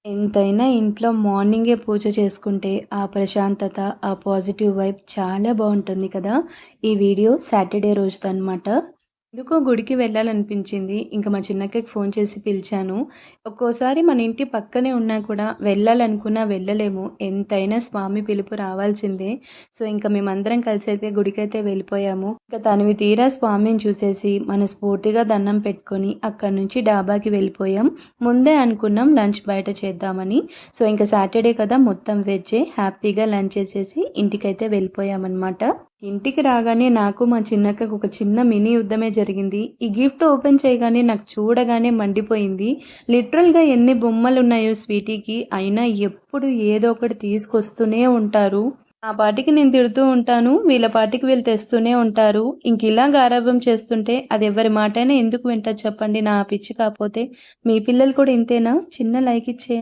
ఎంతైనా ఇంట్లో మార్నింగే పూజ చేసుకుంటే ఆ ప్రశాంతత, ఆ పాజిటివ్ వైబ్ చాలా బావుంటుంది కదా! ఈ వీడియో సాటర్‌డే రోజుదనమాట. ఎందుకో గుడికి వెళ్ళాలనిపించింది. ఇంక మా చిన్నక్కకి ఫోన్ చేసి పిలిచాను. ఒక్కోసారి మన ఇంటి పక్కనే ఉన్నా కూడా వెళ్ళాలనుకున్నా వెళ్ళలేము. ఎంతైనా స్వామి పిలుపు రావాల్సిందే. సో, ఇంక మేమందరం కలిసైతే గుడికైతే వెళ్ళిపోయాము. ఇక తనివి తీరా స్వామిని చూసేసి మనస్ఫూర్తిగా దండం పెట్టుకొని అక్కడి నుంచి డాబాకి వెళ్ళిపోయాం. ముందే అనుకున్నాం లంచ్ బయట చేద్దామని. సో, ఇంక సాటర్‌డే కదా మొత్తం వెజ్జే. హ్యాపీగా లంచ్ చేసేసి ఇంటికైతే వెళ్ళిపోయామనమాట. ఇంటికి రాగానే నాకు మా చిన్నక్కకు ఒక చిన్న మినీ యుద్ధమే జరిగింది. ఈ గిఫ్ట్ ఓపెన్ చేయగానే నాకు చూడగానే మండిపోయింది. లిటరల్‌గా ఎన్ని బొమ్మలున్నాయో స్వీటీకి, అయినా ఎప్పుడు ఏదో ఒకటి తీసుకొస్తూనే ఉంటారు. నా పాటికి నేను తిడుతూ ఉంటాను. వీళ్ళ పాటికి వీళ్ళు తెస్తూనే ఉంటారు. ఇంకిలా గారాబం చేస్తుంటే అదెవ్వరి మాటైనా ఎందుకు వింటది చెప్పండి నా పిచ్చి కాపోతే. మీ పిల్లలు కూడా ఇంతేనా? చిన్న లైక్ ఇచ్చేయండి.